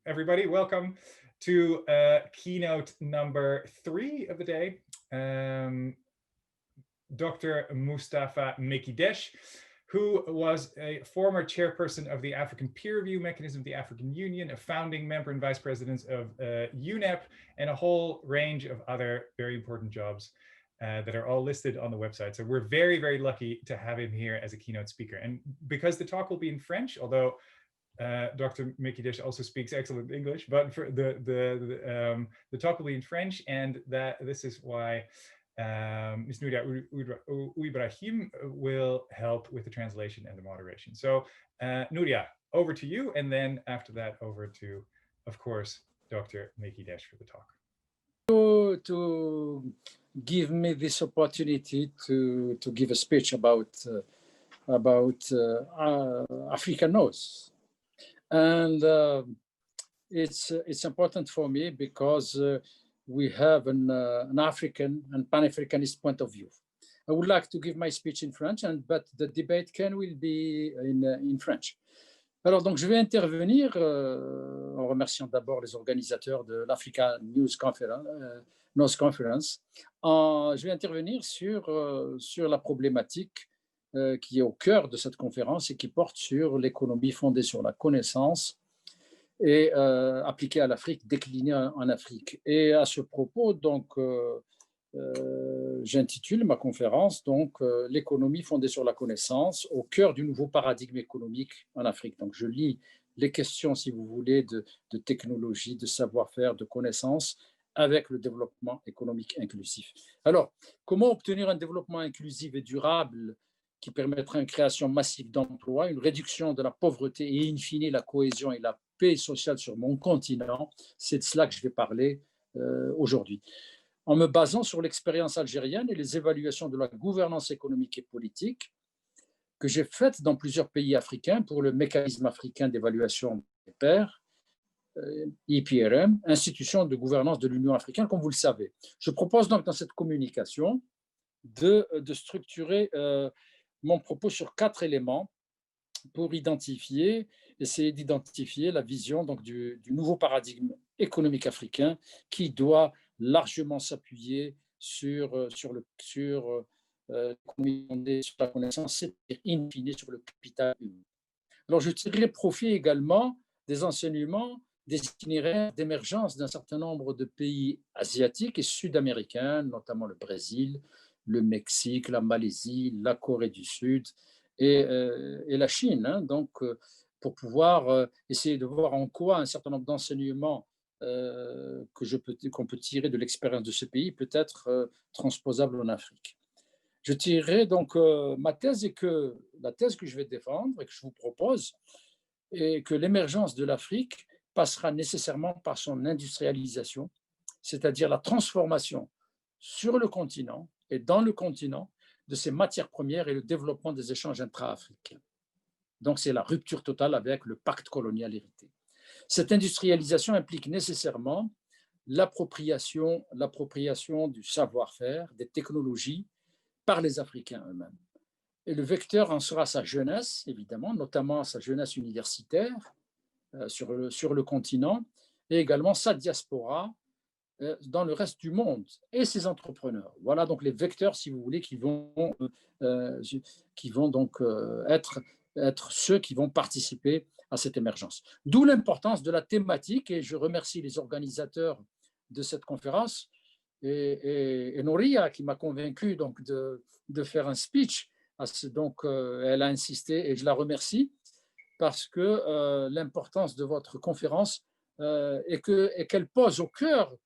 everybody. Welcome to keynote number 3 of the day. Dr. Mustafa Mekidesh, who was a former chairperson of the African Peer Review Mechanism of the African Union, a founding member and vice president of UNEP, and a whole range of other very important jobs that are all listed on the website. So we're very, very lucky to have him here as a keynote speaker. And because the talk will be in French, although Dr. Mekidesh also speaks excellent English, but for the talk will be in French, and that this is why Ms. Nuria Ibrahim will help with the translation and the moderation. So Nuria, over to you, and then after that over to, of course, Dr. Mekidesh for the talk. To give me this opportunity to give a speech about Africa Knows. And it's important for me because we have an African and Pan-Africanist point of view. I would like to give my speech in French, but the debate will be in French. Alors, donc, je vais intervenir en remerciant d'abord les organisateurs de l'Africa News Conference. Je vais intervenir sur la problématique qui est au cœur de cette conférence et qui porte sur l'économie fondée sur la connaissance et appliquée à l'Afrique, déclinée en Afrique. Et à ce propos, donc, j'intitule ma conférence donc l'économie fondée sur la connaissance au cœur du nouveau paradigme économique en Afrique. Donc, je lis les questions, si vous voulez, de technologie, de savoir-faire, de connaissances avec le développement économique inclusif. Alors, comment obtenir un développement inclusif et durable qui permettra une création massive d'emplois, une réduction de la pauvreté et in fine la cohésion et la paix sociale sur mon continent? C'est de cela que je vais parler aujourd'hui. En me basant sur l'expérience algérienne et les évaluations de la gouvernance économique et politique que j'ai faites dans plusieurs pays africains pour le mécanisme africain d'évaluation des pairs, IPRM, institution de gouvernance de l'Union africaine, comme vous le savez. Je propose donc dans cette communication de structurer mon propos sur 4 éléments pour essayer d'identifier la vision donc, du nouveau paradigme économique africain qui doit largement s'appuyer sur l'économie fondée sur la connaissance, c'est-à-dire in fine sur le capital humain. Alors, je tirerai profit également des enseignements des itinéraires d'émergence d'un certain nombre de pays asiatiques et sud-américains, notamment le Brésil, le Mexique, la Malaisie, la Corée du Sud et la Chine. Hein, donc, pour pouvoir essayer de voir en quoi un certain nombre d'enseignements qu'on peut tirer de l'expérience de ce pays peut être transposable en Afrique. Je tirerai donc ma thèse la thèse que je vais défendre et que je vous propose est que l'émergence de l'Afrique passera nécessairement par son industrialisation, c'est-à-dire la transformation sur le continent et dans le continent de ses matières premières et le développement des échanges intra-africains. Donc, c'est la rupture totale avec le pacte colonial hérité. Cette industrialisation implique nécessairement l'appropriation du savoir-faire, des technologies par les Africains eux-mêmes. Et le vecteur en sera sa jeunesse, évidemment, notamment sa jeunesse universitaire sur le continent, et également sa diaspora dans le reste du monde et ses entrepreneurs. Voilà donc les vecteurs, si vous voulez, qui vont donc être ceux qui vont participer à cette émergence. D'où l'importance de la thématique, et je remercie les organisateurs de cette conférence et Nouria qui m'a convaincu donc de faire un speech. Donc, elle a insisté et je la remercie parce que l'importance de votre conférence est qu'elle pose au cœur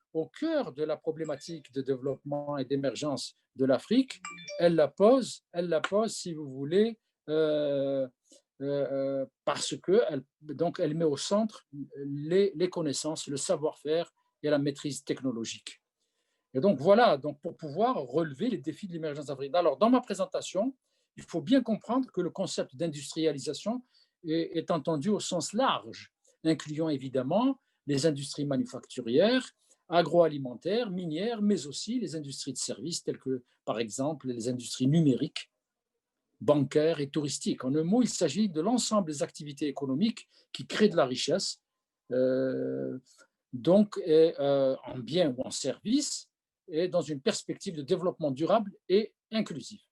de la problématique de développement et d'émergence de l'Afrique, elle la pose, si vous voulez, parce qu'elle met au centre les connaissances, le savoir-faire et la maîtrise technologique. Et donc voilà, donc pour pouvoir relever les défis de l'émergence africaine. Alors dans ma présentation, il faut bien comprendre que le concept d'industrialisation est entendu au sens large, incluant évidemment les industries manufacturières, agroalimentaires, minières, mais aussi les industries de services telles que, par exemple, les industries numériques, bancaires et touristiques. En un mot, il s'agit de l'ensemble des activités économiques qui créent de la richesse donc en bien ou en service, et dans une perspective de développement durable et inclusif.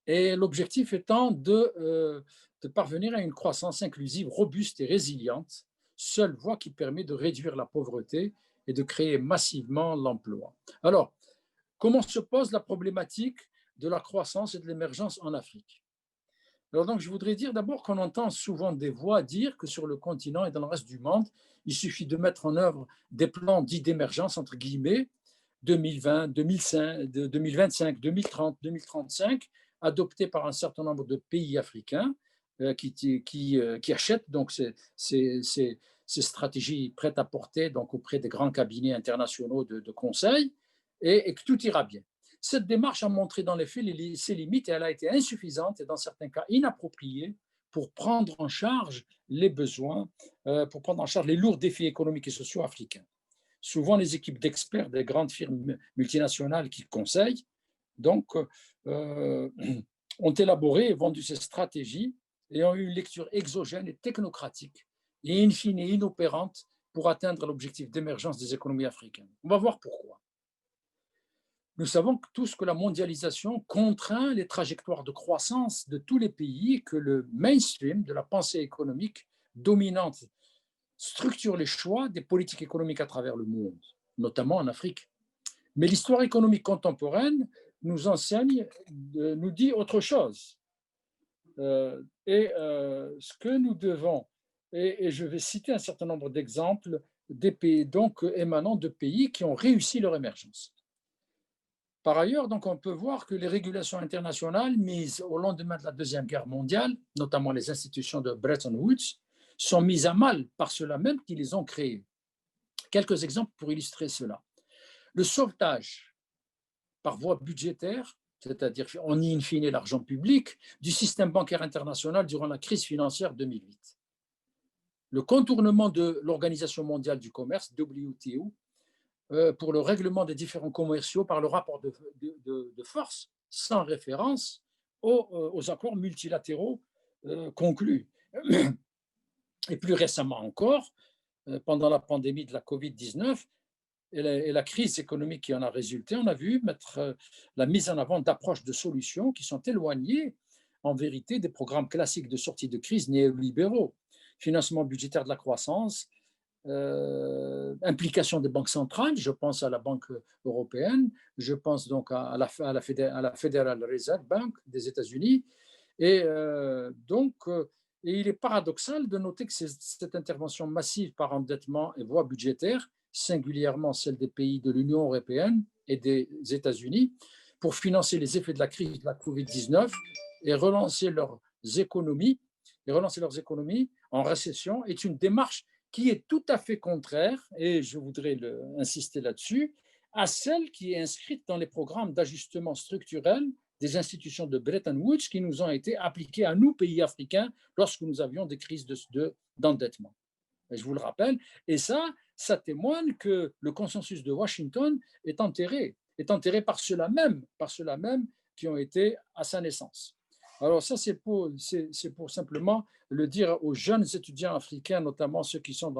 Et l'objectif étant de parvenir à une croissance inclusive, robuste et résiliente, seule voie qui permet de réduire la pauvreté et de créer massivement l'emploi. Alors, comment se pose la problématique de la croissance et de l'émergence en Afrique? Alors donc, je voudrais dire d'abord qu'on entend souvent des voix dire que sur le continent et dans le reste du monde, il suffit de mettre en œuvre des plans dits d'émergence, entre guillemets, 2020, 2005, 2025, 2030, 2035, adoptés par un certain nombre de pays africains qui achètent donc ces stratégies prêtes à porter donc auprès des grands cabinets internationaux de conseil, et que tout ira bien. Cette démarche a montré dans les faits ses limites et elle a été insuffisante et dans certains cas inappropriée pour prendre en charge les besoins, pour prendre en charge les lourds défis économiques et sociaux africains. Souvent, les équipes d'experts des grandes firmes multinationales qui conseillent donc, euh, ont élaboré et vendu ces stratégies et ont eu une lecture exogène et technocratique et in fine inopérante pour atteindre l'objectif d'émergence des économies africaines. On va voir pourquoi. Nous savons tous que la mondialisation contraint les trajectoires de croissance de tous les pays, que le mainstream de la pensée économique dominante structure les choix des politiques économiques à travers le monde, notamment en Afrique. Mais l'histoire économique contemporaine nous enseigne, nous dit autre chose. Ce que nous devons, et je vais citer un certain nombre d'exemples des pays donc émanant de pays qui ont réussi leur émergence. Par ailleurs, donc, on peut voir que les régulations internationales mises au lendemain de la Deuxième Guerre mondiale, notamment les institutions de Bretton Woods, sont mises à mal par ceux-là même qui les ont créées. Quelques exemples pour illustrer cela. Le sauvetage par voie budgétaire, c'est-à-dire en in fine l'argent public, du système bancaire international durant la crise financière 2008. Le contournement de l'Organisation mondiale du commerce, WTO, pour le règlement des différends commerciaux par le rapport de force, sans référence aux accords multilatéraux conclus. Et plus récemment encore, pendant la pandémie de la Covid-19 et la crise économique qui en a résulté, on a vu mettre la mise en avant d'approches de solutions qui sont éloignées, en vérité, des programmes classiques de sortie de crise néolibéraux. Financement budgétaire de la croissance, implication des banques centrales, je pense à la Banque européenne, je pense donc à la Federal Reserve Bank des États-Unis. Et et il est paradoxal de noter que cette intervention massive par endettement et voie budgétaire, singulièrement celle des pays de l'Union européenne et des États-Unis, pour financer les effets de la crise de la Covid-19 et relancer leurs économies en récession, est une démarche qui est tout à fait contraire, et je voudrais insister là-dessus, à celle qui est inscrite dans les programmes d'ajustement structurel des institutions de Bretton Woods qui nous ont été appliquées à nous, pays africains, lorsque nous avions des crises d'endettement. Je vous le rappelle, et ça témoigne que le consensus de Washington est enterré par ceux-là même qui ont été à sa naissance. Alors ça, c'est pour simplement le dire aux jeunes étudiants africains, notamment ceux qui sont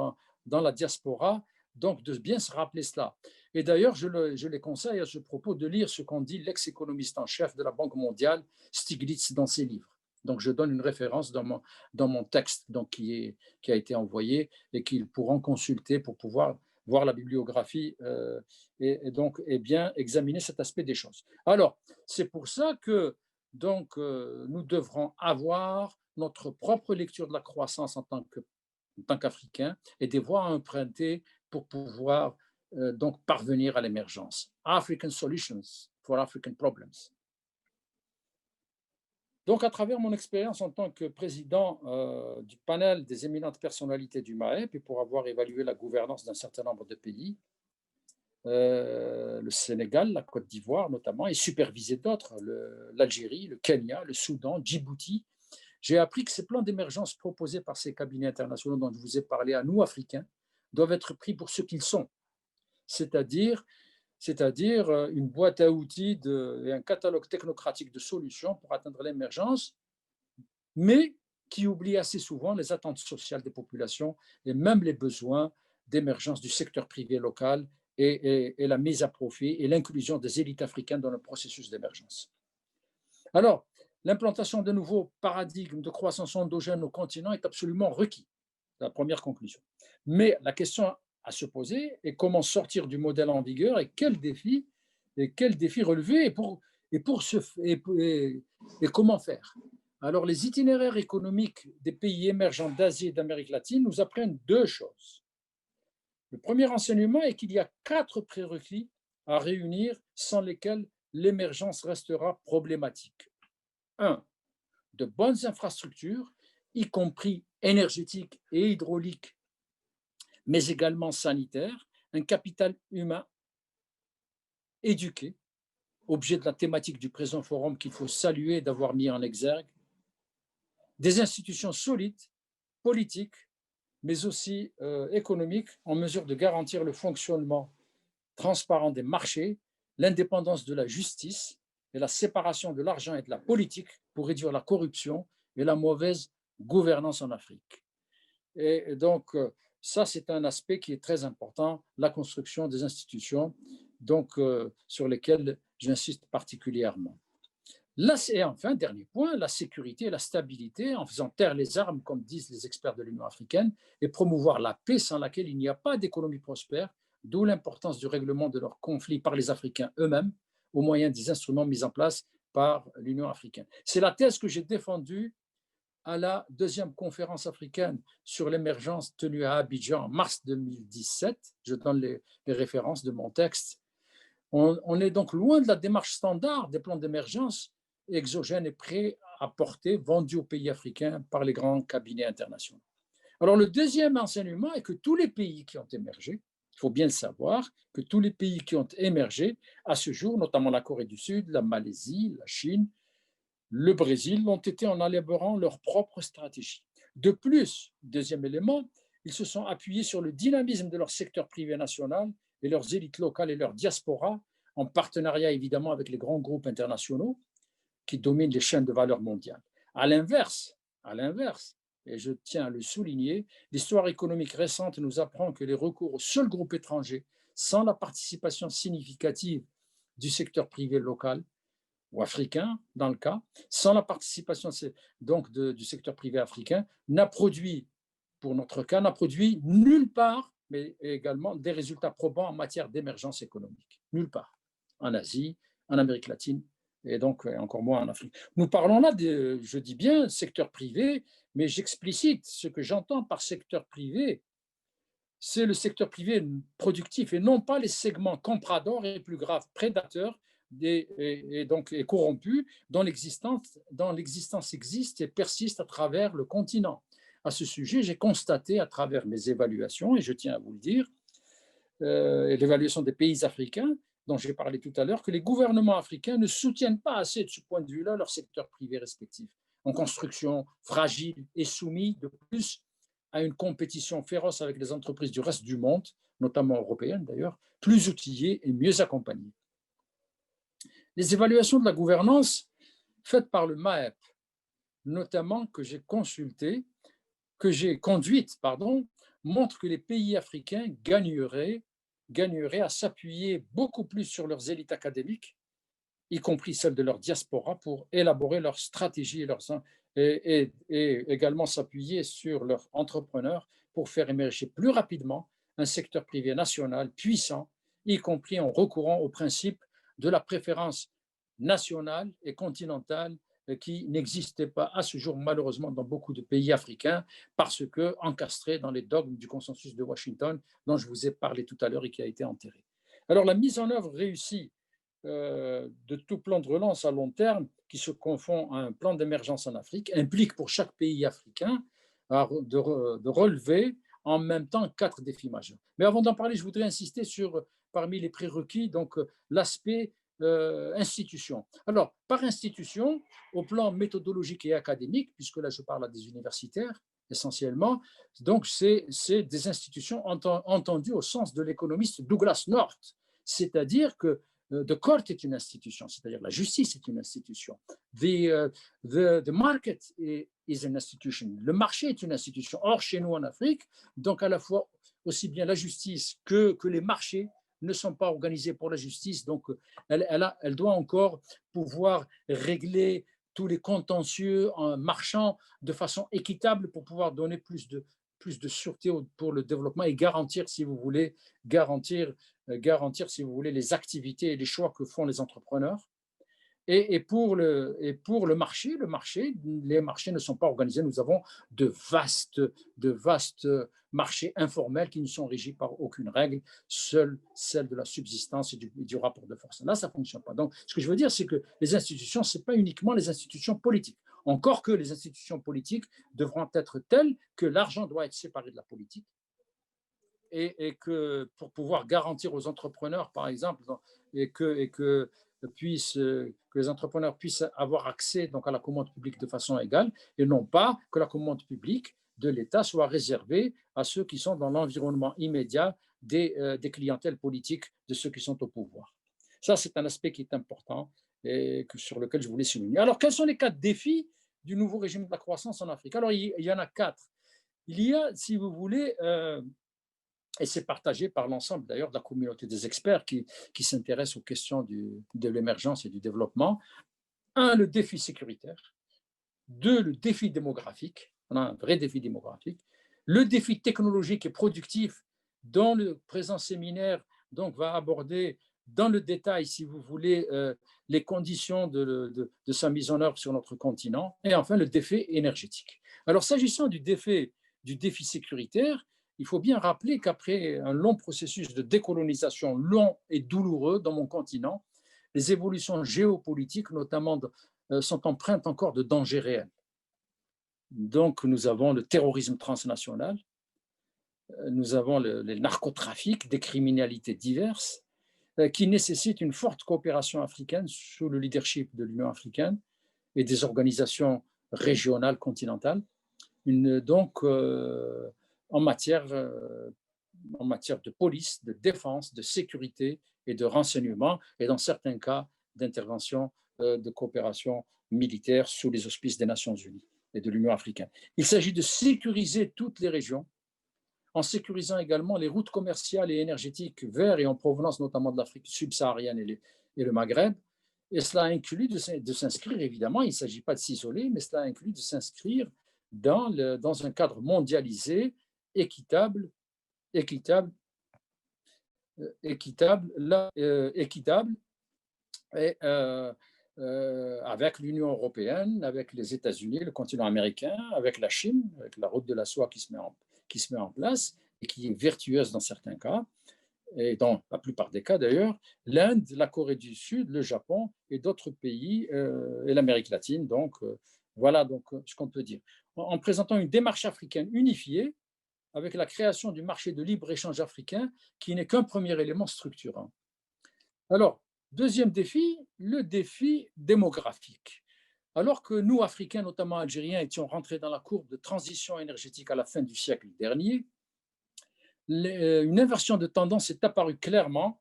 dans la diaspora, donc de bien se rappeler cela. Et d'ailleurs, je les conseille à ce propos de lire ce qu'en dit l'ex-économiste en chef de la Banque mondiale, Stiglitz, dans ses livres. Donc, je donne une référence dans mon texte donc, qui a été envoyé et qu'ils pourront consulter pour pouvoir voir la bibliographie et bien examiner cet aspect des choses. Alors, c'est pour ça que donc, nous devrons avoir notre propre lecture de la croissance en tant qu'Africains et des voies à emprunter pour pouvoir donc parvenir à l'émergence. African Solutions for African Problems. Donc, à travers mon expérience en tant que président du panel des éminentes personnalités du MAEP et pour avoir évalué la gouvernance d'un certain nombre de pays, le Sénégal, la Côte d'Ivoire notamment, et supervisé d'autres, l'Algérie, le Kenya, le Soudan, Djibouti, j'ai appris que ces plans d'émergence proposés par ces cabinets internationaux dont je vous ai parlé à nous, Africains, doivent être pris pour ce qu'ils sont, c'est-à-dire une boîte à outils et un catalogue technocratique de solutions pour atteindre l'émergence, mais qui oublie assez souvent les attentes sociales des populations et même les besoins d'émergence du secteur privé local et la mise à profit et l'inclusion des élites africaines dans le processus d'émergence. Alors, l'implantation de nouveaux paradigmes de croissance endogène au continent est absolument requis, la première conclusion. Mais la question à se poser est comment sortir du modèle en vigueur et quels défis relever et comment faire. Alors, les itinéraires économiques des pays émergents d'Asie et d'Amérique latine nous apprennent deux choses. Le premier enseignement est qu'il y a 4 prérequis à réunir sans lesquels l'émergence restera problématique. 1. De bonnes infrastructures, y compris énergétiques et hydrauliques, mais également sanitaires, un capital humain éduqué, objet de la thématique du présent forum qu'il faut saluer d'avoir mis en exergue, des institutions solides, politiques, mais aussi économiques, en mesure de garantir le fonctionnement transparent des marchés, l'indépendance de la justice et la séparation de l'argent et de la politique pour réduire la corruption et la mauvaise gouvernance en Afrique. Et donc, ça, c'est un aspect qui est très important, la construction des institutions, donc, sur lesquelles j'insiste particulièrement. Là, et enfin, dernier point, la sécurité et la stabilité en faisant taire les armes, comme disent les experts de l'Union africaine, et promouvoir la paix sans laquelle il n'y a pas d'économie prospère, d'où l'importance du règlement de leurs conflits par les Africains eux-mêmes, au moyen des instruments mis en place par l'Union africaine. C'est la thèse que j'ai défendue à la deuxième conférence africaine sur l'émergence tenue à Abidjan en mars 2017. Je donne les références de mon texte. On est donc loin de la démarche standard des plans d'émergence exogènes et prêts à porter, vendus aux pays africains par les grands cabinets internationaux. Alors le deuxième enseignement est que tous les pays qui ont émergé, il faut bien le savoir, que tous les pays qui ont émergé à ce jour, notamment la Corée du Sud, la Malaisie, la Chine, le Brésil, l'ont été en élaborant leur propre stratégie. De plus, deuxième élément, ils se sont appuyés sur le dynamisme de leur secteur privé national et leurs élites locales et leur diaspora, en partenariat évidemment avec les grands groupes internationaux qui dominent les chaînes de valeur mondiales. À l'inverse, et je tiens à le souligner, l'histoire économique récente nous apprend que les recours au seul groupe étranger, sans la participation significative du secteur privé local ou africain, dans le cas, sans la participation donc du secteur privé africain, n'a produit, pour notre cas, n'a produit nulle part, mais également des résultats probants en matière d'émergence économique. Nulle part. En Asie, en Amérique latine, et donc encore moins en Afrique. Nous parlons là, je dis bien, secteur privé, mais j'explicite ce que j'entends par secteur privé. C'est le secteur privé productif et non pas les segments compradors et plus grave, prédateurs et corrompus dont l'existence existe et persiste à travers le continent. À ce sujet, j'ai constaté à travers mes évaluations, et je tiens à vous le dire, l'évaluation des pays africains, dont j'ai parlé tout à l'heure, que les gouvernements africains ne soutiennent pas assez de ce point de vue-là leur secteur privé respectif, en construction fragile et soumis de plus à une compétition féroce avec les entreprises du reste du monde, notamment européennes d'ailleurs, plus outillées et mieux accompagnées. Les évaluations de la gouvernance faites par le MAEP, notamment que j'ai conduites, montrent que les pays africains gagneraient à s'appuyer beaucoup plus sur leurs élites académiques, y compris celles de leur diaspora, pour élaborer leurs stratégies et également s'appuyer sur leurs entrepreneurs pour faire émerger plus rapidement un secteur privé national puissant, y compris en recourant au principe de la préférence nationale et continentale qui n'existait pas à ce jour malheureusement dans beaucoup de pays africains parce que encastré dans les dogmes du consensus de Washington dont je vous ai parlé tout à l'heure et qui a été enterré. Alors la mise en œuvre réussie de tout plan de relance à long terme qui se confond à un plan d'émergence en Afrique implique pour chaque pays africain de relever en même temps 4 défis majeurs. Mais avant d'en parler, je voudrais insister sur, parmi les prérequis, donc l'aspect institution. Alors, par institution, au plan méthodologique et académique, puisque là je parle à des universitaires essentiellement, donc c'est des institutions entendues au sens de l'économiste Douglas North, c'est-à-dire que the court est une institution, c'est-à-dire la justice est une institution. The market is an institution. Le marché est une institution. Or, chez nous en Afrique, donc à la fois aussi bien la justice que les marchés ne sont pas organisés pour la justice. Donc, elle doit encore pouvoir régler tous les contentieux en marchant de façon équitable pour pouvoir donner plus de sûreté pour le développement et garantir, si vous voulez, si vous voulez, les activités et les choix que font les entrepreneurs. Et pour le marché, les marchés ne sont pas organisés. Nous avons de vastes marchés informels qui ne sont régis par aucune règle, seule celle de la subsistance et du rapport de force. Là, ça ne fonctionne pas. Donc, ce que je veux dire, c'est que les institutions, ce n'est pas uniquement les institutions politiques. Encore que les institutions politiques devront être telles que l'argent doit être séparé de la politique et que pour pouvoir garantir aux entrepreneurs, par exemple, que les entrepreneurs puissent avoir accès donc, à la commande publique de façon égale et non pas que la commande publique de l'État soit réservée à ceux qui sont dans l'environnement immédiat des clientèles politiques de ceux qui sont au pouvoir. Ça, c'est un aspect qui est important et sur lequel je voulais souligner. Alors, quels sont les 4 défis du nouveau régime de la croissance en Afrique? Alors, il y en a 4. Il y a, si vous voulez, et c'est partagé par l'ensemble d'ailleurs de la communauté des experts qui s'intéressent aux questions de l'émergence et du développement. 1, le défi sécuritaire. 2, le défi démographique. On a un vrai défi démographique. Le défi technologique et productif, dont le présent séminaire donc, va aborder dans le détail, si vous voulez, les conditions de sa mise en œuvre sur notre continent. Et enfin, le défi énergétique. Alors, s'agissant du défi sécuritaire, il faut bien rappeler qu'après un long processus de décolonisation long et douloureux dans mon continent, les évolutions géopolitiques, notamment, sont empreintes encore de dangers réels. Donc, nous avons le terrorisme transnational, nous avons le narcotrafic, des criminalités diverses, qui nécessitent une forte coopération africaine sous le leadership de l'Union africaine et des organisations régionales continentales. Donc, en matière de police, de défense, de sécurité et de renseignement, et dans certains cas d'intervention de coopération militaire sous les auspices des Nations Unies et de l'Union africaine. Il s'agit de sécuriser toutes les régions, en sécurisant également les routes commerciales et énergétiques vers et en provenance notamment de l'Afrique subsaharienne et le Maghreb. Et cela inclut de s'inscrire, évidemment, il ne s'agit pas de s'isoler, mais cela inclut de s'inscrire dans un cadre mondialisé, équitable et avec l'Union européenne, avec les États-Unis, le continent américain, avec la Chine, avec la route de la soie qui se met en place et qui est vertueuse dans certains cas, et dans la plupart des cas d'ailleurs, l'Inde, la Corée du Sud, le Japon et d'autres pays, et l'Amérique latine. Donc, voilà donc, ce qu'on peut dire. En présentant une démarche africaine unifiée, avec la création du marché de libre-échange africain, qui n'est qu'un premier élément structurant. Alors, deuxième défi, le défi démographique. Alors que nous, Africains, notamment Algériens, étions rentrés dans la courbe de transition énergétique à la fin du siècle dernier, une inversion de tendance est apparue clairement,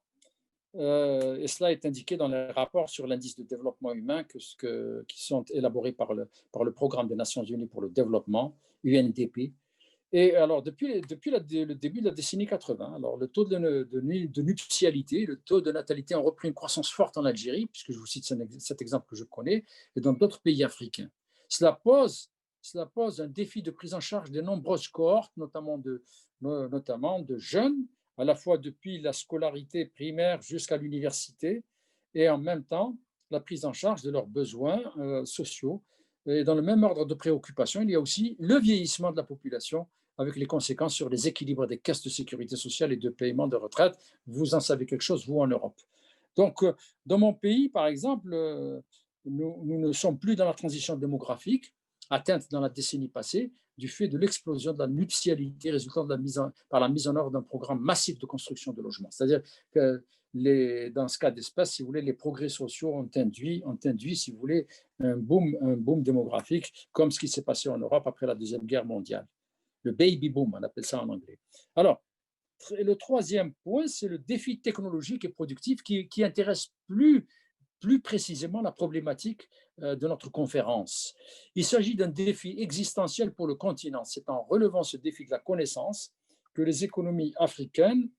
et cela est indiqué dans les rapports sur l'indice de développement humain qui sont élaborés par le Programme des Nations Unies pour le développement, UNDP. Et alors, depuis le début de la décennie 80, alors le taux de nuptialité, le taux de natalité ont repris une croissance forte en Algérie, puisque je vous cite cet exemple que je connais, et dans d'autres pays africains. Cela pose un défi de prise en charge de nombreuses cohortes, notamment de jeunes, à la fois depuis la scolarité primaire jusqu'à l'université, et en même temps la prise en charge de leurs besoins sociaux. Et dans le même ordre de préoccupation, il y a aussi le vieillissement de la population, avec les conséquences sur les équilibres des caisses de sécurité sociale et de paiement de retraite. Vous en savez quelque chose, vous, en Europe. Donc, dans mon pays, par exemple, nous ne sommes plus dans la transition démographique, atteinte dans la décennie passée, du fait de l'explosion de la nuptialité résultant par la mise en œuvre d'un programme massif de construction de logements. C'est-à-dire que dans ce cas d'espèce, si vous voulez, les progrès sociaux ont induit, si vous voulez, un boom démographique, comme ce qui s'est passé en Europe après la Deuxième Guerre mondiale. Le baby boom, on appelle ça en anglais. Alors, le troisième point, c'est le défi technologique et productif qui intéresse plus précisément la problématique de notre conférence. Il s'agit d'un défi existentiel pour le continent. C'est en relevant ce défi de la connaissance que les économies africaines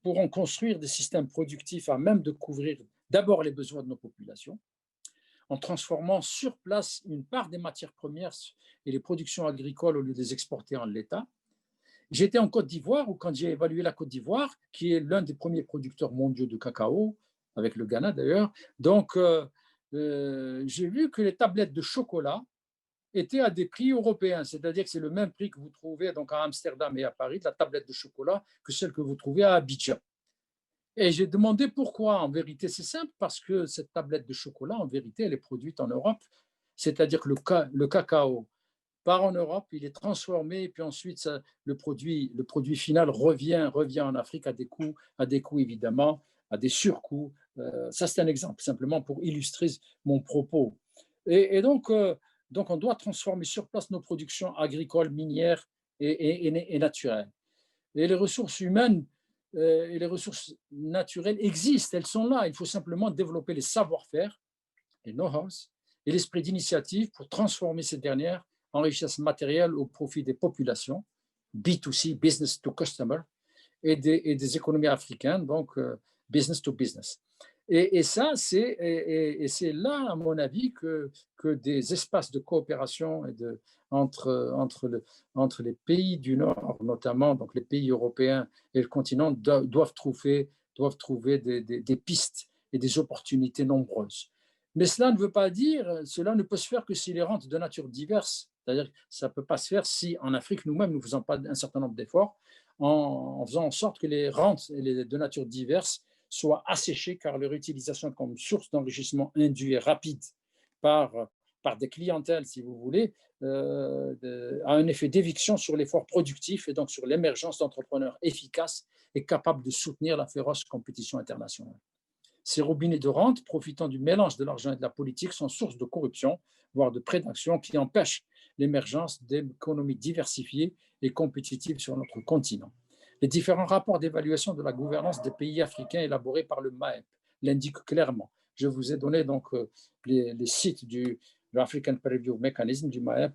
pourront construire des systèmes productifs à même de couvrir d'abord les besoins de nos populations, en transformant sur place une part des matières premières et les productions agricoles au lieu de les exporter en l'état. J'étais en Côte d'Ivoire, où quand j'ai évalué la Côte d'Ivoire, qui est l'un des premiers producteurs mondiaux de cacao, avec le Ghana d'ailleurs, donc j'ai vu que les tablettes de chocolat étaient à des prix européens, c'est-à-dire que c'est le même prix que vous trouvez donc à Amsterdam et à Paris, de la tablette de chocolat, que celle que vous trouvez à Abidjan. Et j'ai demandé pourquoi. En vérité, c'est simple, parce que cette tablette de chocolat, en vérité, elle est produite en Europe, c'est-à-dire que le cacao part en Europe, il est transformé, et puis ensuite, le produit final revient en Afrique à des coûts évidemment, à des surcoûts. Ça, c'est un exemple, simplement pour illustrer mon propos. Et donc, on doit transformer sur place nos productions agricoles, minières et naturelles. Et les ressources humaines et les ressources naturelles existent, elles sont là. Il faut simplement développer les savoir-faire, les know-hows et l'esprit d'initiative pour transformer ces dernières en richesse matérielle au profit des populations, B2C, business to customer, et des économies africaines, donc business to business. Et c'est là, à mon avis, que des espaces de coopération entre les pays du Nord, notamment donc les pays européens et le continent, doivent trouver des pistes et des opportunités nombreuses. Mais cela ne peut se faire que si les rentes de nature diverse, c'est-à-dire que ça ne peut pas se faire si en Afrique nous-mêmes nous ne faisons pas un certain nombre d'efforts en faisant en sorte que les rentes de nature diverse soient asséchées, car leur utilisation comme source d'enrichissement induit et rapide par des clientèles, si vous voulez, a un effet d'éviction sur l'effort productif et donc sur l'émergence d'entrepreneurs efficaces et capables de soutenir la féroce compétition internationale. Ces robinets de rente, profitant du mélange de l'argent et de la politique, sont source de corruption, voire de prédation, qui empêchent l'émergence d'économies diversifiées et compétitives sur notre continent. Les différents rapports d'évaluation de la gouvernance des pays africains élaborés par le MAEP l'indiquent clairement. Je vous ai donné donc les sites de l'African Peer Review Mechanism du MAEP,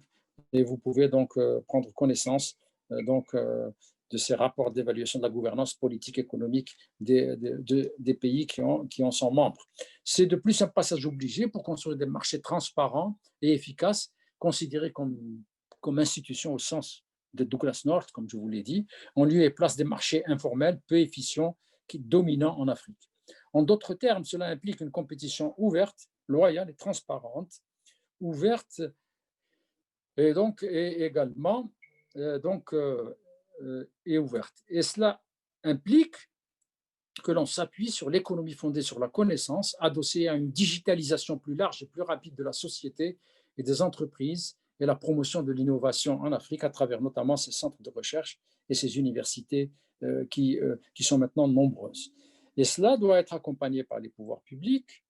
et vous pouvez donc prendre connaissance de ces rapports d'évaluation de la gouvernance politique économique des pays qui en sont membres. C'est de plus un passage obligé pour construire des marchés transparents et efficaces, considérés comme institutions au sens de Douglas North, comme je vous l'ai dit, en lieu et place des marchés informels peu efficients dominants en Afrique. En d'autres termes, cela implique une compétition ouverte, loyale et transparente, ouverte et également et ouverte. Et cela implique que l'on s'appuie sur l'économie fondée sur la connaissance, adossée à une digitalisation plus large et plus rapide de la société et des entreprises, et la promotion de l'innovation en Afrique à travers notamment ces centres de recherche et ces universités qui sont maintenant nombreuses. Et cela doit être accompagné par les pouvoirs publics,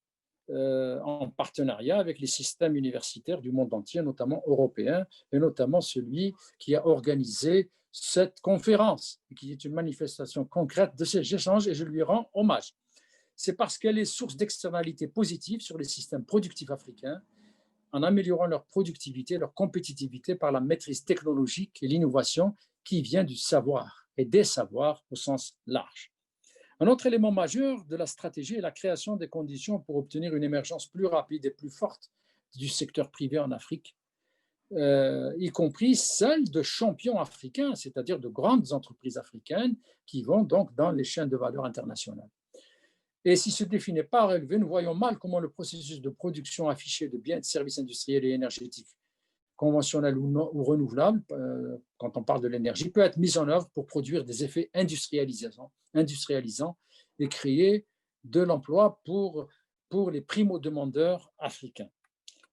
en partenariat avec les systèmes universitaires du monde entier, notamment européens, et notamment celui qui a organisé cette conférence, qui est une manifestation concrète de ces échanges, et je lui rends hommage. C'est parce qu'elle est source d'externalités positives sur les systèmes productifs africains, en améliorant leur productivité, leur compétitivité par la maîtrise technologique et l'innovation qui vient du savoir et des savoirs au sens large. Un autre élément majeur de la stratégie est la création des conditions pour obtenir une émergence plus rapide et plus forte du secteur privé en Afrique, y compris celle de champions africains, c'est-à-dire de grandes entreprises africaines qui vont donc dans les chaînes de valeur internationales. Et si ce défi n'est pas relevé, nous voyons mal comment le processus de production affiché de biens et de services industriels et énergétiques, conventionnels ou renouvelables, quand on parle de l'énergie, peut être mis en œuvre pour produire des effets industrialisants et créer de l'emploi pour les primo-demandeurs africains.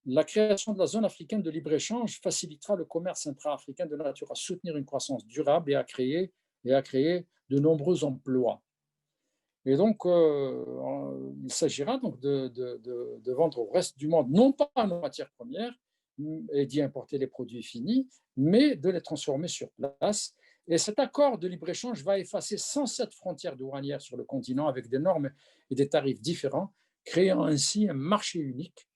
La création de la zone africaine de libre-échange facilitera le commerce intra-africain de nature à soutenir une croissance durable et à créer de nombreux emplois. Et donc, il s'agira donc de vendre au reste du monde, non pas nos matières premières, et d'y importer les produits finis, mais de les transformer sur place Et cet accord de libre-échange va effacer 107 frontières douanières sur le continent avec des normes et des tarifs différents, créant ainsi un marché unique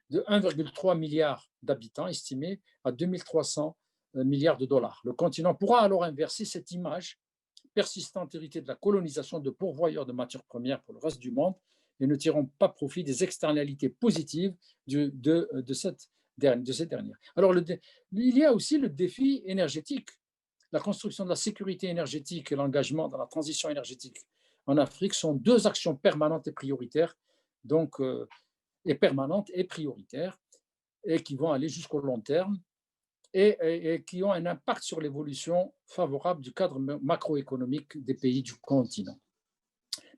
de 1,3 milliard d'habitants, estimé à 2300 milliards de dollars. Le continent pourra alors inverser cette image persistante héritée de la colonisation de pourvoyeurs de matières premières pour le reste du monde et ne tireront pas profit des externalités positives de cette dernière. Alors, il y a aussi le défi énergétique. La construction de la sécurité énergétique et l'engagement dans la transition énergétique en Afrique sont deux actions permanentes et prioritaires, donc permanentes et prioritaires, et qui vont aller jusqu'au long terme et qui ont un impact sur l'évolution favorable du cadre macroéconomique des pays du continent.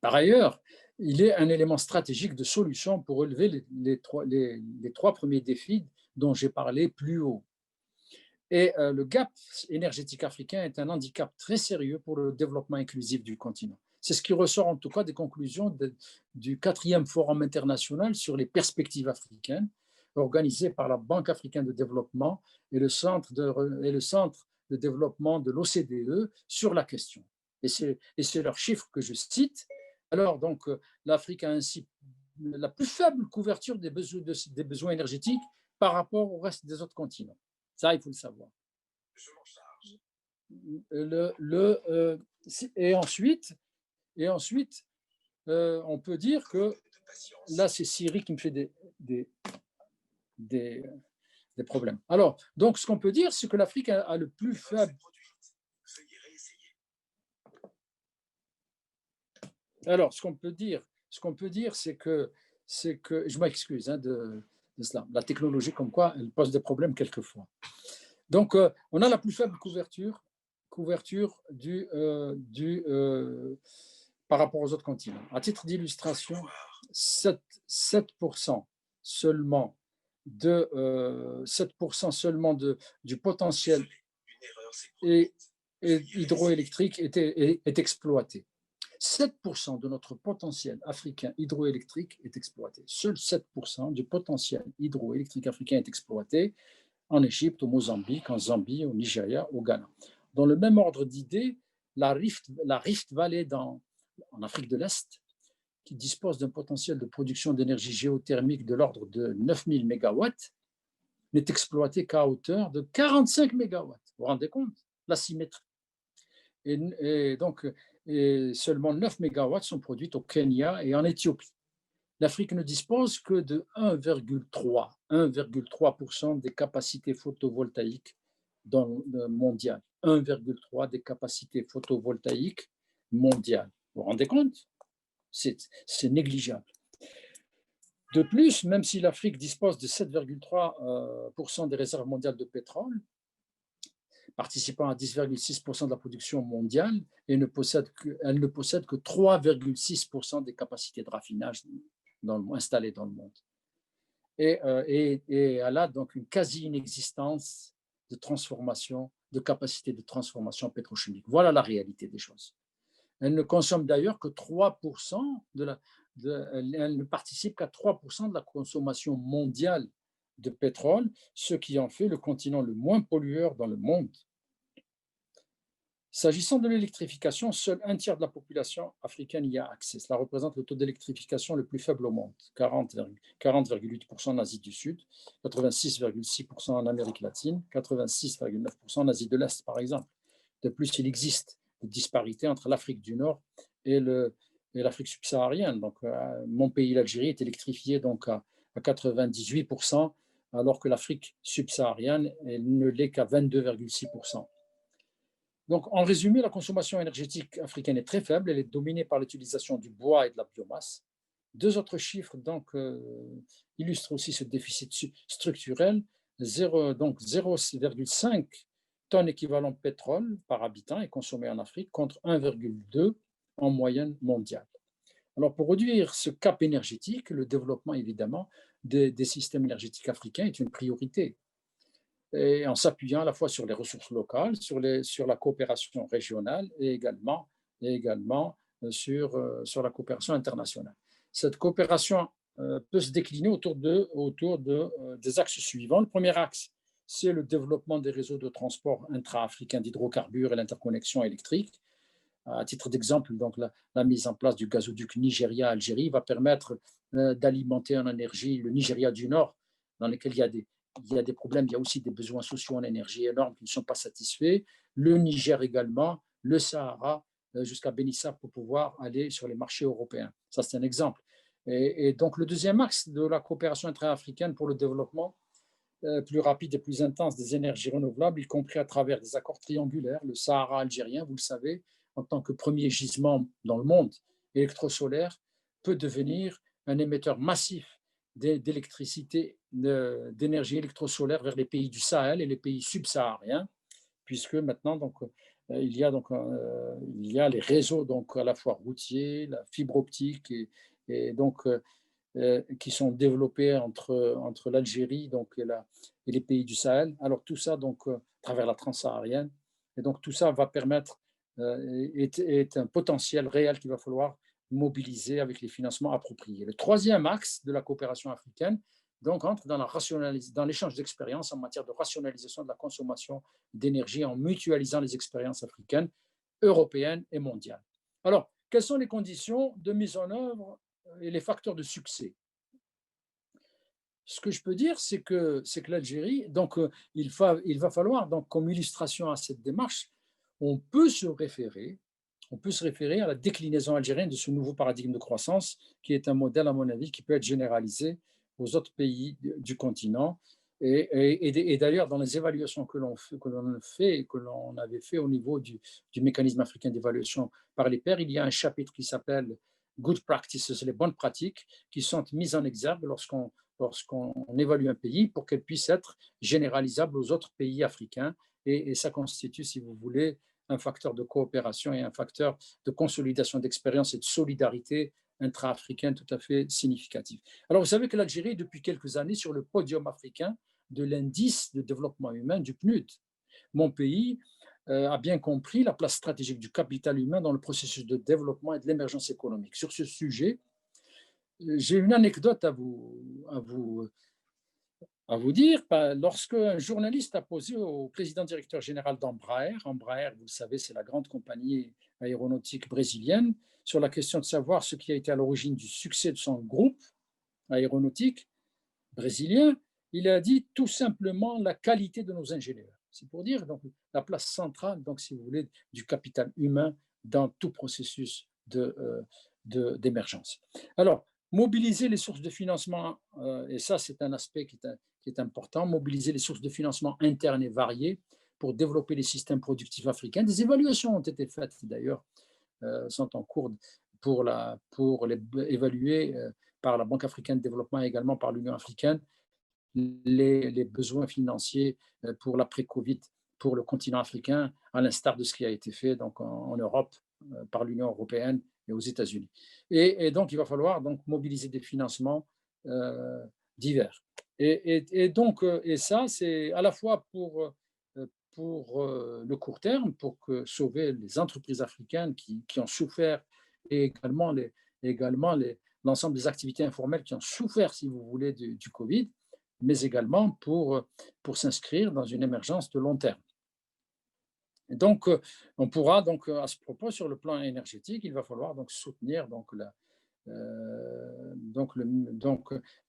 Par ailleurs, il est un élément stratégique de solution pour relever les trois premiers défis dont j'ai parlé plus haut. Et le gap énergétique africain est un handicap très sérieux pour le développement inclusif du continent. C'est ce qui ressort en tout cas des conclusions du 4e Forum international sur les perspectives africaines, organisé par la Banque africaine de développement et le Centre de développement de l'OCDE sur la question. Et c'est leurs chiffres que je cite. Alors, donc, l'Afrique a ainsi la plus faible couverture des besoins énergétiques par rapport au reste des autres continents. Ça, il faut le savoir. Et ensuite, on peut dire que là, c'est Siri qui me fait des problèmes. Alors, donc, ce qu'on peut dire, c'est que l'Afrique a le plus faible. Alors, ce qu'on peut dire, c'est que je m'excuse de cela. La technologie, comme quoi, elle pose des problèmes quelquefois. Donc, on a la plus faible couverture par rapport aux autres continents. À titre d'illustration, 7% seulement du potentiel hydroélectrique est exploité. 7% de notre potentiel africain hydroélectrique est exploité. Seul 7% du potentiel hydroélectrique africain est exploité en Égypte, au Mozambique, en Zambie, au Nigeria, au Ghana. Dans le même ordre d'idée, la Rift Valley en Afrique de l'Est, qui dispose d'un potentiel de production d'énergie géothermique de l'ordre de 9000 MW, n'est exploité qu'à hauteur de 45 MW. Vous vous rendez compte? L'asymétrie. Et donc, seulement 9 MW sont produites au Kenya et en Éthiopie. L'Afrique ne dispose que de 1,3% des capacités photovoltaïques mondiales. 1,3 des capacités photovoltaïques mondiales. Vous vous rendez compte? C'est négligeable. De plus, même si l'Afrique dispose de 7,3% des réserves mondiales de pétrole, participant à 10,6% de la production mondiale, elle ne possède que 3,6% des capacités de raffinage installées dans le monde. Et elle a donc une quasi-inexistence de transformation, de capacité de transformation pétrochimique. Voilà la réalité des choses. Elle ne consomme d'ailleurs que 3% elle ne participe qu'à 3% de la consommation mondiale de pétrole, ce qui en fait le continent le moins pollueur dans le monde. S'agissant de l'électrification, seul un tiers de la population africaine y a accès. Cela représente le taux d'électrification le plus faible au monde, 40,8% en Asie du Sud, 86,6% en Amérique latine, 86,9% en Asie de l'Est, par exemple. De plus, il existe des disparités entre l'Afrique du Nord et l'Afrique subsaharienne. Donc, mon pays, l'Algérie, est électrifié donc à 98%, alors que l'Afrique subsaharienne ne l'est qu'à 22,6%. Donc, en résumé, la consommation énergétique africaine est très faible. Elle est dominée par l'utilisation du bois et de la biomasse. Deux autres chiffres donc, illustrent aussi ce déficit structurel. 0,5 tonnes équivalent pétrole par habitant est consommé en Afrique contre 1,2 en moyenne mondiale. Alors, pour réduire ce cap énergétique, le développement, évidemment, des systèmes énergétiques africains est une priorité. Et en s'appuyant à la fois sur les ressources locales, sur la coopération régionale et également sur la coopération internationale. Cette coopération peut se décliner autour des axes suivants. Le premier axe, c'est le développement des réseaux de transport intra-africains d'hydrocarbures et l'interconnexion électrique. À titre d'exemple, donc la mise en place du gazoduc Nigeria-Algérie va permettre d'alimenter en énergie le Nigeria du Nord, dans lequel il y a des problèmes, il y a aussi des besoins sociaux en énergie énormes qui ne sont pas satisfaits. Le Niger également, le Sahara, jusqu'à Benissa pour pouvoir aller sur les marchés européens. Ça, c'est un exemple. Et donc, le deuxième axe de la coopération intra-africaine pour le développement plus rapide et plus intense des énergies renouvelables, y compris à travers des accords triangulaires, le Sahara algérien, vous le savez, en tant que premier gisement dans le monde électrosolaire, peut devenir un émetteur massif d'électricité, d'énergie électrosolaire vers les pays du Sahel et les pays subsahariens, puisque maintenant, donc, il y a les réseaux donc, à la fois routiers, la fibre optique, et donc qui sont développés entre l'Algérie donc, et les pays du Sahel. Alors tout ça, donc, à travers la transsaharienne. Et donc tout ça va permettre, est un potentiel réel qu'il va falloir mobiliser avec les financements appropriés. Le troisième axe de la coopération africaine donc, entre dans l'échange d'expériences en matière de rationalisation de la consommation d'énergie en mutualisant les expériences africaines, européennes et mondiales. Alors, quelles sont les conditions de mise en œuvre et les facteurs de succès? Ce que je peux dire, c'est que l'Algérie, donc il va falloir, donc, comme illustration à cette démarche, on peut se référer à la déclinaison algérienne de ce nouveau paradigme de croissance, qui est un modèle, à mon avis, qui peut être généralisé aux autres pays du continent. Et d'ailleurs, dans les évaluations que l'on fait, que l'on avait fait au niveau du mécanisme africain d'évaluation par les pairs, il y a un chapitre qui s'appelle Good Practices, les bonnes pratiques, qui sont mises en exergue lorsqu'on évalue un pays pour qu'elle puisse être généralisable aux autres pays africains. Et ça constitue, si vous voulez, un facteur de coopération et un facteur de consolidation d'expérience et de solidarité intra-africaine tout à fait significatif. Alors, vous savez que l'Algérie, depuis quelques années, sur le podium africain de l'indice de développement humain du PNUD. Mon pays a bien compris la place stratégique du capital humain dans le processus de développement et de l'émergence économique. Sur ce sujet, j'ai une anecdote à vous dire. Lorsque un journaliste a posé au président directeur général d'Embraer, Embraer, vous le savez, c'est la grande compagnie aéronautique brésilienne, sur la question de savoir ce qui a été à l'origine du succès de son groupe aéronautique brésilien, il a dit tout simplement la qualité de nos ingénieurs. C'est pour dire donc, la place centrale, donc, si vous voulez, du capital humain dans tout processus d'émergence. Alors, mobiliser les sources de financement, et ça c'est un aspect qui est important, mobiliser les sources de financement internes et variées pour développer les systèmes productifs africains. Des évaluations ont été faites d'ailleurs, sont en cours pour les évaluer par la Banque africaine de développement et également par l'Union africaine les besoins financiers pour l'après-Covid pour le continent africain, à l'instar de ce qui a été fait donc, en Europe par l'Union européenne et aux États-Unis. Et donc, il va falloir donc, mobiliser des financements divers. Et ça, c'est à la fois pour le court terme, pour sauver les entreprises africaines qui ont souffert, et également l'ensemble des activités informelles qui ont souffert, si vous voulez, du Covid, mais également pour s'inscrire dans une émergence de long terme. Et donc, on pourra, donc, à ce propos, sur le plan énergétique, il va falloir donc, soutenir donc,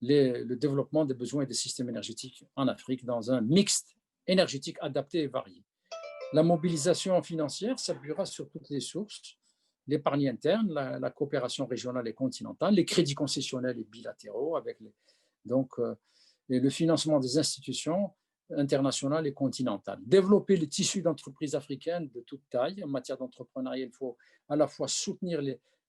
le développement des besoins et des systèmes énergétiques en Afrique dans un mixte énergétique adapté et varié. La mobilisation financière s'appuiera sur toutes les sources, l'épargne interne, la coopération régionale et continentale, les crédits concessionnels et bilatéraux, et le financement des institutions internationales et continentales. Développer le tissu d'entreprises africaines de toute taille. En matière d'entrepreneuriat, il faut à la fois soutenir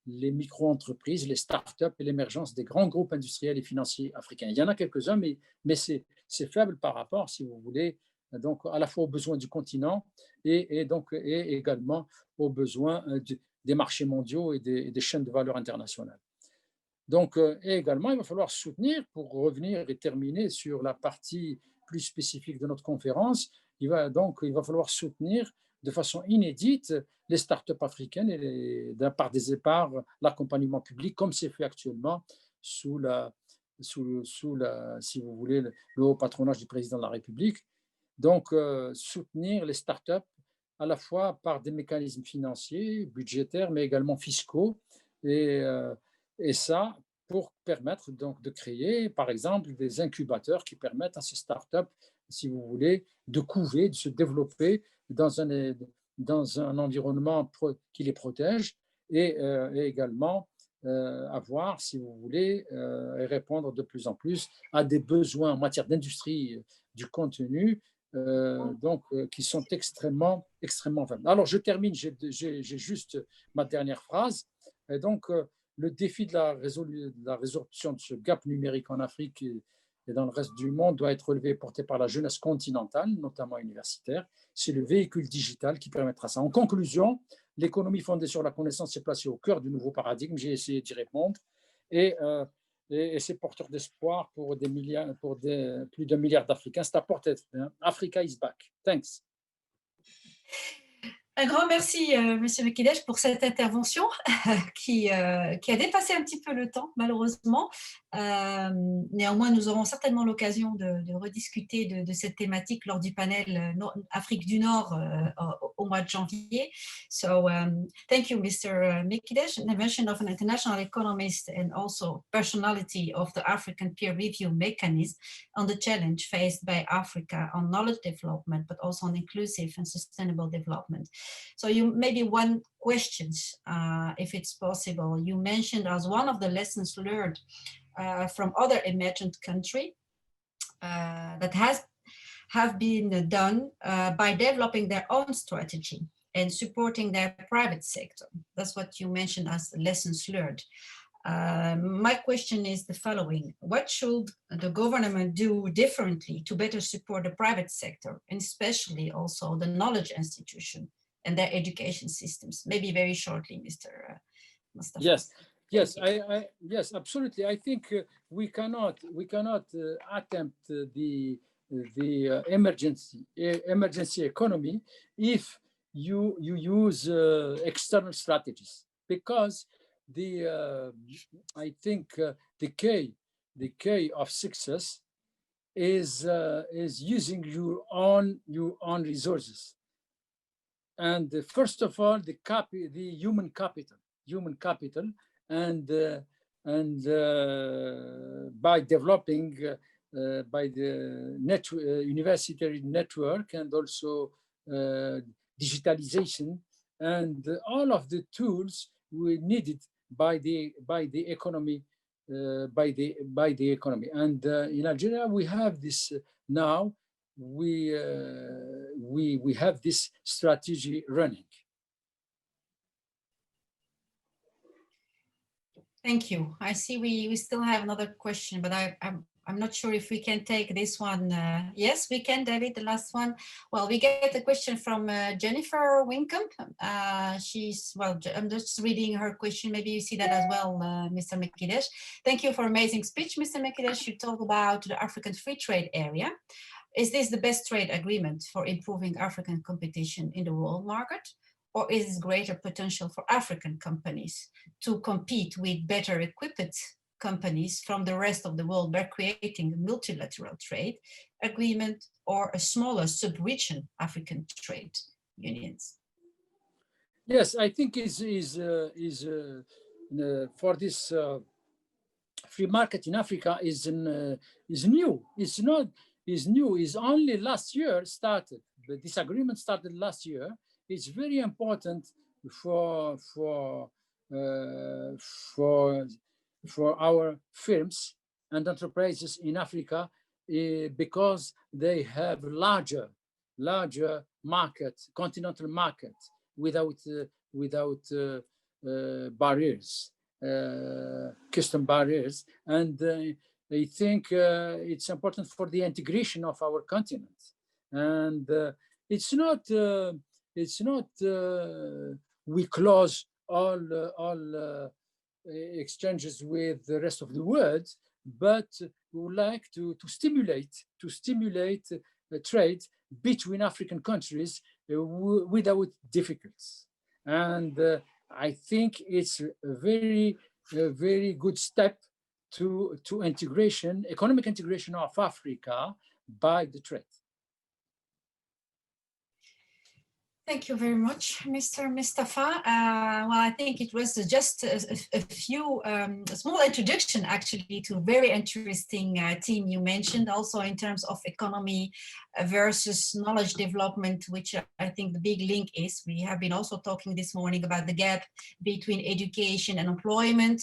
les micro-entreprises, les start-up et l'émergence des grands groupes industriels et financiers africains. Il y en a quelques-uns, mais c'est faible par rapport, si vous voulez, donc à la fois aux besoins du continent et également aux besoins des marchés mondiaux et des chaînes de valeur internationales. Donc, et également, il va falloir soutenir, pour revenir et terminer sur la partie plus spécifique de notre conférence, il va falloir soutenir de façon inédite les startups africaines par des épars, l'accompagnement public, comme c'est fait actuellement sous si vous voulez, le haut patronage du président de la République. Donc, soutenir les startups à la fois par des mécanismes financiers, budgétaires, mais également fiscaux. Et, euh, et ça, pour permettre donc de créer, par exemple, des incubateurs qui permettent à ces startups, si vous voulez, de couver, de se développer dans un environnement qui les protège et également avoir, si vous voulez, et répondre de plus en plus à des besoins en matière d'industrie du contenu qui sont extrêmement faibles. Alors, je termine, j'ai juste ma dernière phrase. Et donc, le défi de la résolution de ce gap numérique en Afrique et dans le reste du monde doit être relevé et porté par la jeunesse continentale, notamment universitaire. C'est le véhicule digital qui permettra ça. En conclusion, l'économie fondée sur la connaissance est placée au cœur du nouveau paradigme. J'ai essayé d'y répondre. Et, euh, et c'est porteur d'espoir pour plus d'un milliard d'Africains. C'est à portée. Africa is back. Thanks. Un grand merci, Monsieur Mekidesh, pour cette intervention qui a dépassé un petit peu le temps, malheureusement. Néanmoins, nous aurons certainement l'occasion de rediscuter de cette thématique lors du panel Afrique du Nord au mois de janvier. So, thank you, Mr. Mekidesh, the mention of an international economist and also personality of the African peer review mechanism on the challenge faced by Africa on knowledge development, but also on inclusive and sustainable development. So you maybe one question, if it's possible. You mentioned as one of the lessons learned from other emergent countries that have been done by developing their own strategy and supporting their private sector. That's what you mentioned as lessons learned. My question is the following. What should the government do differently to better support the private sector, and especially also the knowledge institution and their education systems? Maybe very shortly, Mr. Mustafa. Yes, yes, absolutely. I think we cannot attempt the emergency economy if you use external strategies, because I think the key of success is using your own resources. And first of all, the human capital, and by developing by the university network, and also digitalization, and all of the tools we needed by the economy, by the economy. And in Algeria, we have this now. We have this strategy running. Thank you. I see we still have another question, but I'm not sure if we can take this one. Yes, we can, David, the last one. Well, we get a question from Jennifer Winkham. I'm just reading her question. Maybe you see that as well, Mr. Mekidesh. Thank you for amazing speech, Mr. Mekidesh. You talk about the African Free Trade Area. Is this the best trade agreement for improving African competition in the world market? Or is there greater potential for African companies to compete with better equipped companies from the rest of the world by creating a multilateral trade agreement or a smaller sub-region African trade unions? Yes, I think for this free market in Africa is new. It's only last year started. But this agreement started last year. It's very important for our firms and enterprises in Africa because they have larger market, continental market, without barriers, custom barriers, and I think it's important for the integration of our continent. And it's not we close all exchanges with the rest of the world, but we would like to stimulate trade between African countries without difficulties. And I think it's a very good step to economic integration of Africa by the trade. Thank you very much, Mr. Mustafa. Well, I think it was just a few a small introduction actually to a very interesting theme you mentioned, also in terms of economy versus knowledge development, which I think the big link is. We have been also talking this morning about the gap between education and employment.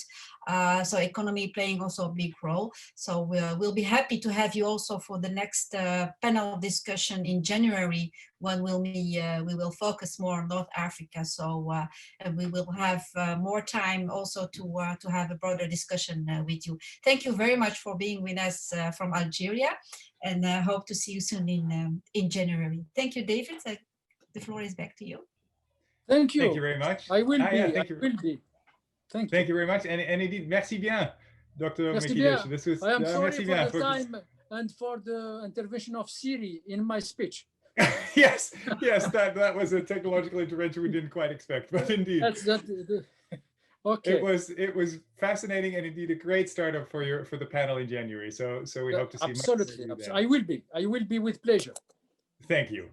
So economy playing also a big role. So we'll be happy to have you also for the next panel discussion in January, when we will focus more on North Africa. So and we will have more time also to have a broader discussion with you. Thank you very much for being with us from Algeria, and hope to see you soon in January. Thank you, David. The floor is back to you. Thank you. Thank you very much. I will be. Yeah, I will be. Thank you. Thank you very much. And indeed, merci bien, Dr. Merci Mekidesh. bien. This was, I am sorry merci for bien the time and for the intervention of Siri in my speech. yes, that was a technological intervention we didn't quite expect, but indeed. Okay. It was fascinating, and indeed a great startup for the panel in January. So we hope to see absolutely. I will be with pleasure. Thank you.